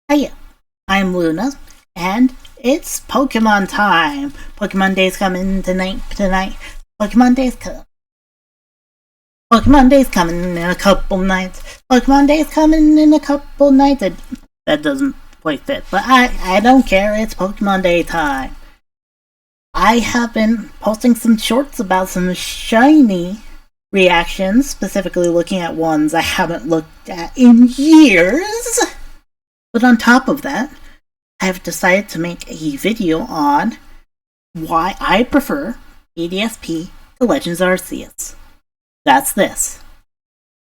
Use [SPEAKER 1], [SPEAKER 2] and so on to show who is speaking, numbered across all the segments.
[SPEAKER 1] Hiya, I'm Luna, and it's Pokemon time! Pokemon Day's coming tonight. Pokemon Day's coming in a couple nights. Pokemon Day's coming in a couple nights. That doesn't quite fit, but I don't care, it's Pokemon Day time. I have been posting some shorts about some shiny reactions, specifically looking at ones I haven't looked at in years. But on top of that, I have decided to make a video on why I prefer BDSP to Legends Arceus. That's this.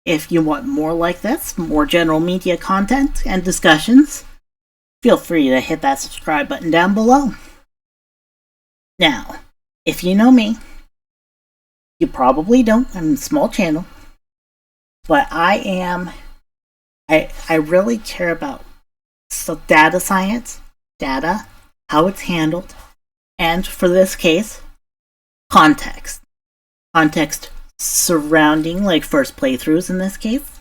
[SPEAKER 1] If you want more like this, more general media content and discussions, feel free to hit that subscribe button down below. Now, if you know me, you probably don't, I'm a small channel, but I really care about data science, data, how it's handled, and for this case, context. Context surrounding, like, first playthroughs in this case,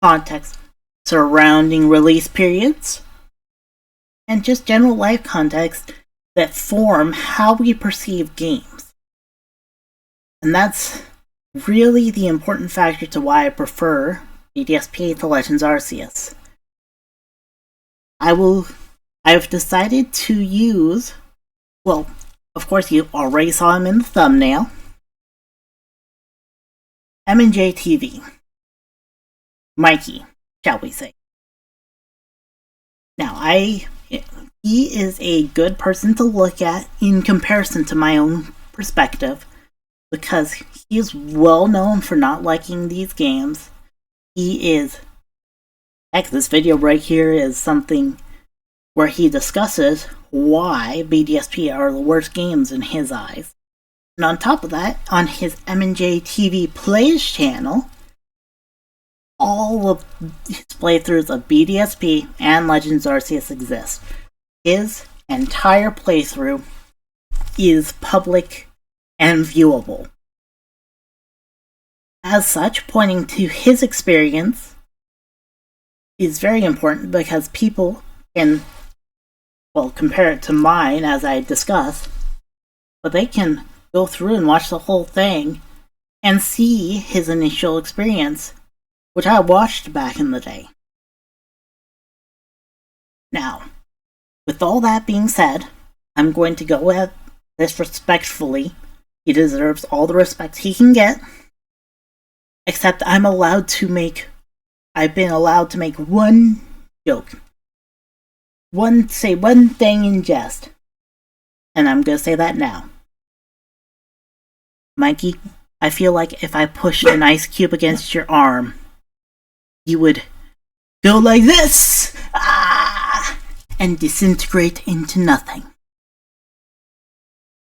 [SPEAKER 1] context surrounding release periods, and just general life context that form how we perceive games. And that's really the important factor to why I prefer BDSP to Legends Arceus. I've decided to use, well, of course you already saw him in the thumbnail, M&J TV. Mikey, shall we say. Now, he is a good person to look at in comparison to my own perspective, because he is well known for not liking these games. Heck, this video right here is something where he discusses why BDSP are the worst games in his eyes. And on top of that, on his M&J TV Plays channel, all of his playthroughs of BDSP and Legends Arceus exist. His entire playthrough is public and viewable. As such, pointing to his experience is very important because people can, well, compare it to mine as I discuss, but they can go through and watch the whole thing and see his initial experience, which I watched back in the day. Now, with all that being said, I'm going to go at this respectfully. He deserves all the respect he can get, except I've been allowed to make one joke. Say one thing in jest. And I'm gonna say that now. Mikey, I feel like if I pushed an ice cube against your arm, you would go like this! And disintegrate into nothing.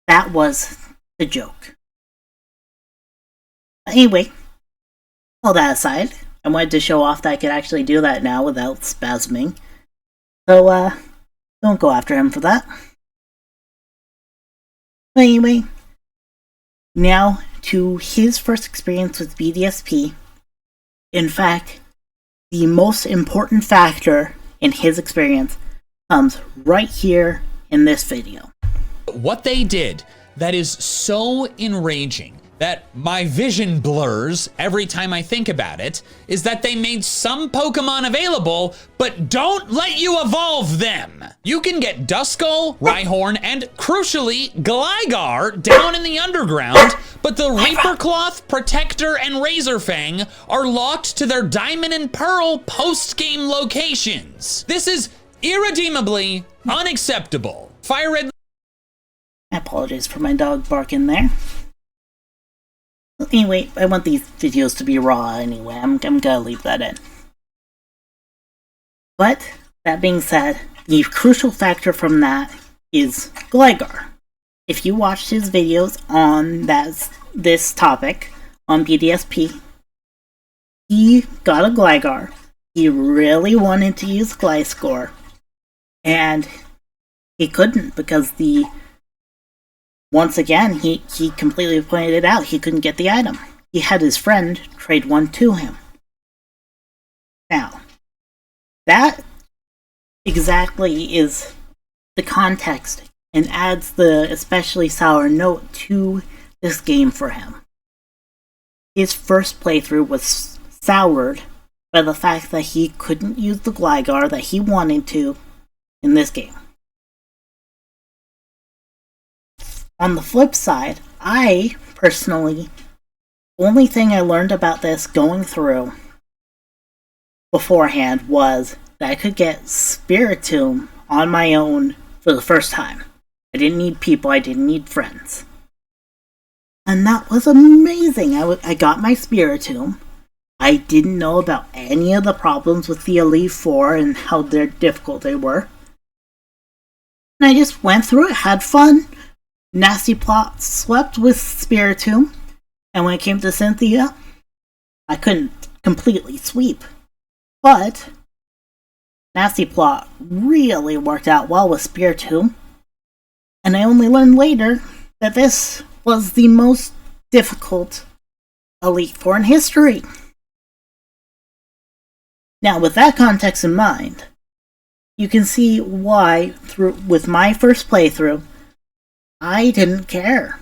[SPEAKER 1] That was the joke. Anyway, all that aside, I wanted to show off that I could actually do that now without spasming. So, don't go after him for that. But anyway, now to his first experience with BDSP. In fact, the most important factor in his experience comes right here in this video.
[SPEAKER 2] What they did that is so enraging that my vision blurs every time I think about it is that they made some Pokemon available, but don't let you evolve them. You can get Duskull, Rhyhorn, and crucially, Gligar down in the underground, but the Reaper Cloth, Protector, and Razorfang are locked to their Diamond and Pearl post-game locations. This is irredeemably unacceptable. Fire Red.
[SPEAKER 1] I apologize for my dog barking there. Anyway, I want these videos to be raw anyway. I'm gonna leave that in. But, that being said, the crucial factor from that is Gligar. If you watched his videos on this topic, on BDSP, he got a Gligar. He really wanted to use Gliscor. And he couldn't because once again, he completely pointed it out, he couldn't get the item. He had his friend trade one to him. Now, that exactly is the context and adds the especially sour note to this game for him. His first playthrough was soured by the fact that he couldn't use the Gligar that he wanted to in this game. On the flip side, I personally, only thing I learned about this going through beforehand was that I could get Spiritomb on my own for the first time. I didn't need people, I didn't need friends. And that was amazing. I got my Spiritomb. I didn't know about any of the problems with the Elite Four and how difficult they were. And I just went through it, had fun. Nasty Plot swept with Spiritomb. And when it came to Cynthia, I couldn't completely sweep. But Nasty Plot really worked out well with Spiritomb. And I only learned later that this was the most difficult Elite Four in history. Now, with that context in mind, you can see why, with my first playthrough, I didn't care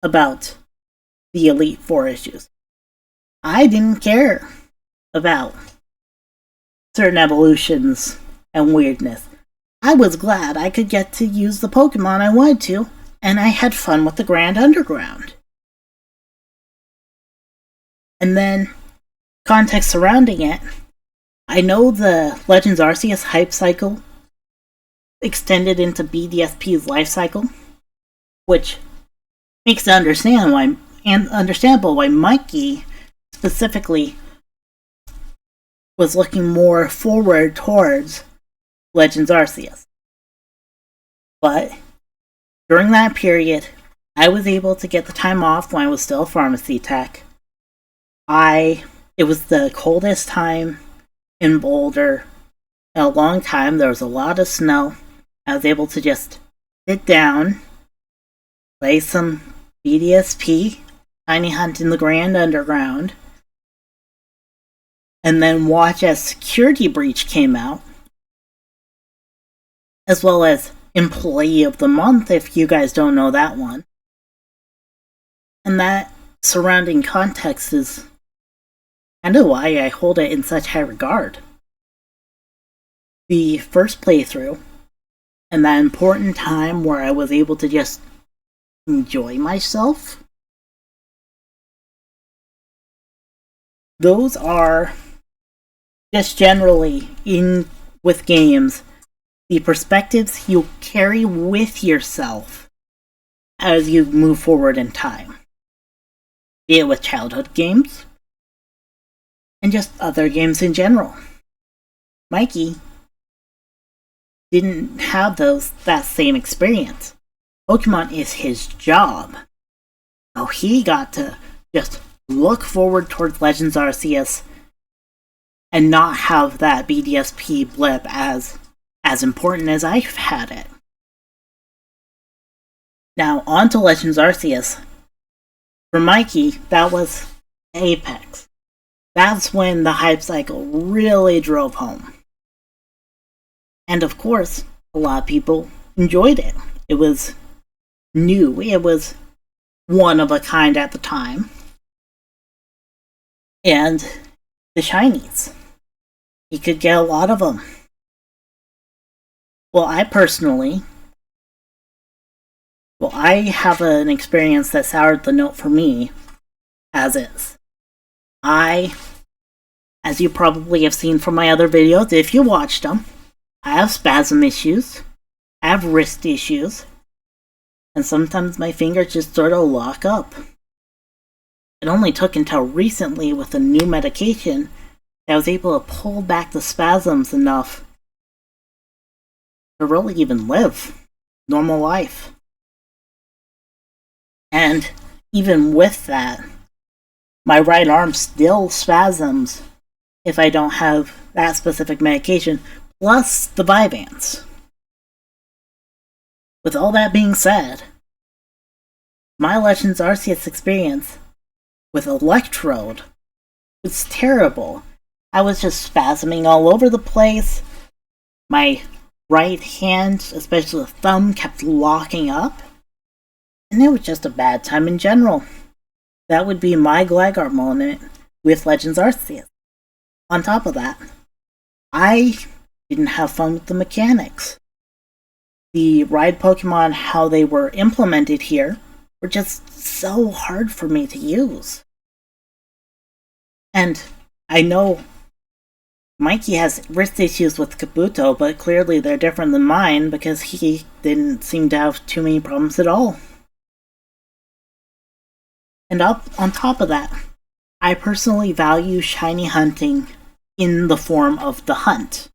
[SPEAKER 1] about the Elite Four issues. I didn't care about certain evolutions and weirdness. I was glad I could get to use the Pokemon I wanted to, and I had fun with the Grand Underground. And then, context surrounding it, I know the Legends Arceus hype cycle extended into BDSP's life cycle, which makes it understandable why Mikey specifically was looking more forward towards Legends Arceus. But during that period, I was able to get the time off when I was still a pharmacy tech. It was the coldest time in Boulder in a long time. There was a lot of snow. I was able to just sit down, play some BDSP, Tiny Hunt in the Grand Underground, and then watch as Security Breach came out, as well as Employee of the Month, if you guys don't know that one. And that surrounding context is kind of why I hold it in such high regard. The first playthrough, and that important time where I was able to just enjoy myself, those are just generally with games, the perspectives you carry with yourself as you move forward in time. Be it with childhood games, and just other games in general. Mikey didn't have that same experience. Pokemon is his job. So he got to just look forward towards Legends Arceus and not have that BDSP blip as important as I've had it. Now, on to Legends Arceus. For Mikey, that was apex. That's when the hype cycle really drove home. And of course, a lot of people enjoyed it. It was new. It was one of a kind at the time. And the shinies. You could get a lot of them. Well, I have an experience that soured the note for me, as is. As you probably have seen from my other videos, if you watched them, I have spasm issues, I have wrist issues, and sometimes my fingers just sort of lock up. It only took until recently with a new medication that I was able to pull back the spasms enough to really even live normal life. And even with that, my right arm still spasms if I don't have that specific medication, plus the Vyvanse. With all that being said, my Legends Arceus experience with Electrode was terrible. I was just spasming all over the place. my right hand, especially the thumb, kept locking up, and it was just a bad time in general. That would be my Gligar moment with Legends Arceus. On top of that, I didn't have fun with the mechanics. The ride Pokemon, how they were implemented here, were just so hard for me to use. And I know Mikey has wrist issues with Kabuto, but clearly they're different than mine because he didn't seem to have too many problems at all. And on top of that, I personally value shiny hunting in the form of the hunt,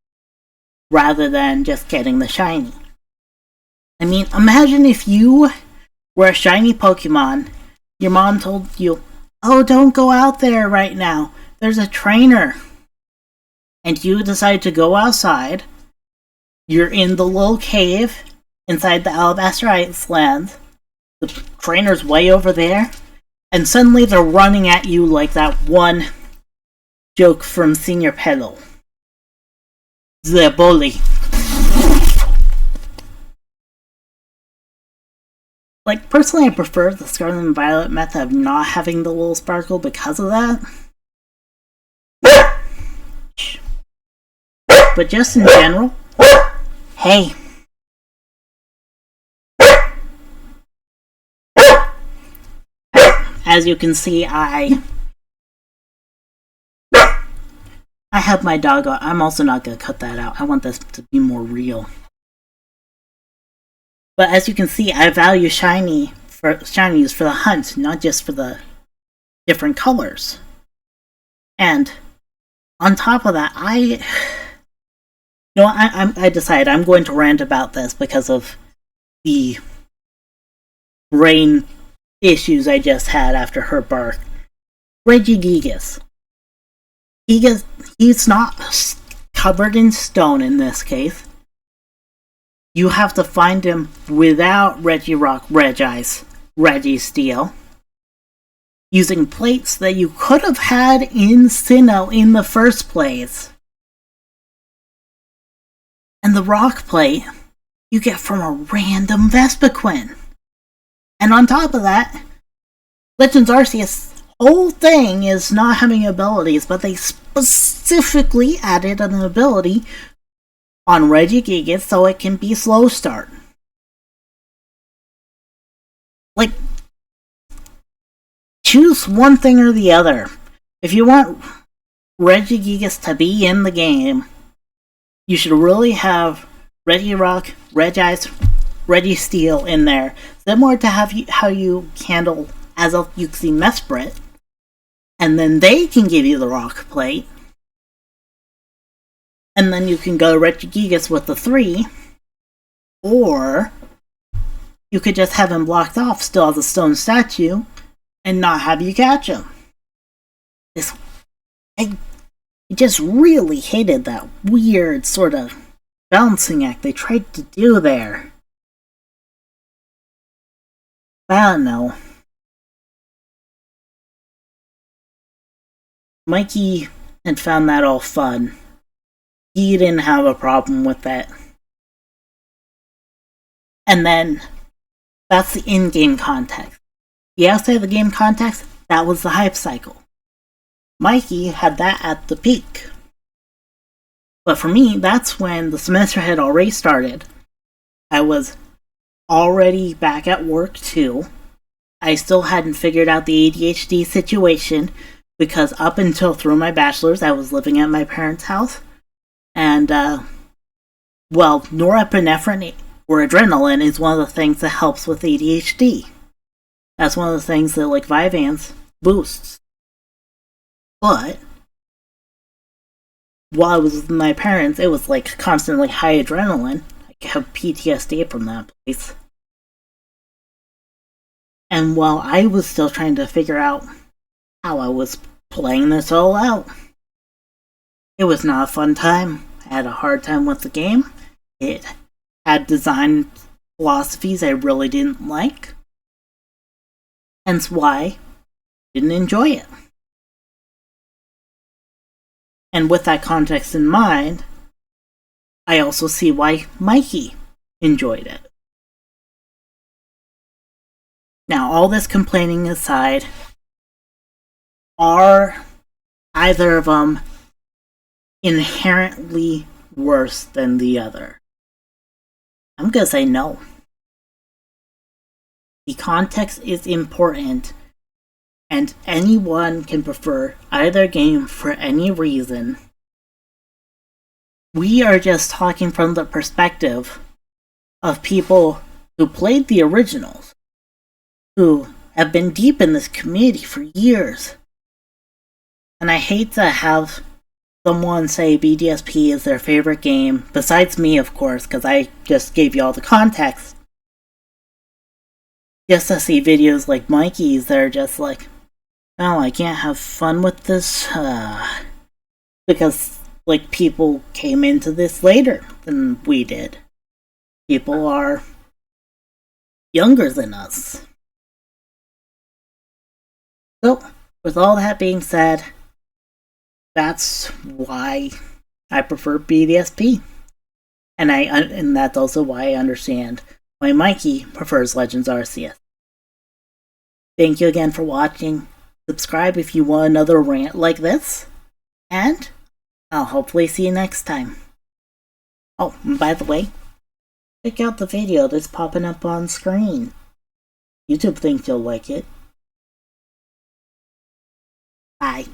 [SPEAKER 1] rather than just getting the shiny. I mean, imagine if you were a shiny Pokemon, your mom told you, "Oh, don't go out there right now, there's a trainer." And you decide to go outside, you're in the little cave inside the Alabaster Island, the trainer's way over there, and suddenly they're running at you like that one joke from Senior Pedal. The bully. Like, personally I prefer the Scarlet and Violet method of not having the little sparkle because of that. But just in general, hey. As you can see, I have my dog on. I'm also not going to cut that out. I want this to be more real. But as you can see, I value shinies for the hunt, not just for the different colors. And on top of that, I decided I'm going to rant about this because of the brain issues I just had after her birth. Regigigas. He's not covered in stone in this case. You have to find him without Regirock, Regice, Registeel, using plates that you could have had in Sinnoh in the first place. And the rock plate you get from a random Vespiquen. And on top of that, Legends Arceus' whole thing is not having abilities, but they specifically added an ability on Regigigas so it can be slow start. Like, choose one thing or the other. If you want Regigigas to be in the game, you should really have Regirock, Regice, Registeel in there. Similar to how you handle Azelf, Uxie, Mesprit. And then they can give you the rock plate. And then you can go Regigigas with the 3. Or you could just have him blocked off, still as a stone statue, and not have you catch him. I just really hated that weird sort of balancing act they tried to do there. I don't know. Mikey had found that all fun. He didn't have a problem with that. And then, that's the in-game context. The outside of the game context, that was the hype cycle. Mikey had that at the peak. But for me, that's when the semester had already started. I was already back at work too. I still hadn't figured out the ADHD situation because up until through my bachelor's, I was living at my parents' house. And, norepinephrine or adrenaline is one of the things that helps with ADHD. That's one of the things that, like, Vyvanse boosts. But while I was with my parents, it was, like, constantly high adrenaline. I have PTSD from that place. And while I was still trying to figure out how I was playing this all out, it was not a fun time. I had a hard time with the game. It had design philosophies I really didn't like. Hence why I didn't enjoy it. And with that context in mind, I also see why Mikey enjoyed it. Now, all this complaining aside, are either of them inherently worse than the other? I'm gonna say no. The context is important, and anyone can prefer either game for any reason. We are just talking from the perspective of people who played the originals, who have been deep in this community for years. And I hate to have someone say BDSP is their favorite game, besides me, of course, because I just gave you all the context. Just to see videos like Mikey's that are just like, oh, I can't have fun with this, because, like, people came into this later than we did. People are younger than us. So, with all that being said, that's why I prefer BDSP. And that's also why I understand why Mikey prefers Legends Arceus. Thank you again for watching. Subscribe if you want another rant like this. And I'll hopefully see you next time. Oh, and by the way, check out the video that's popping up on screen. YouTube thinks you'll like it. Bye.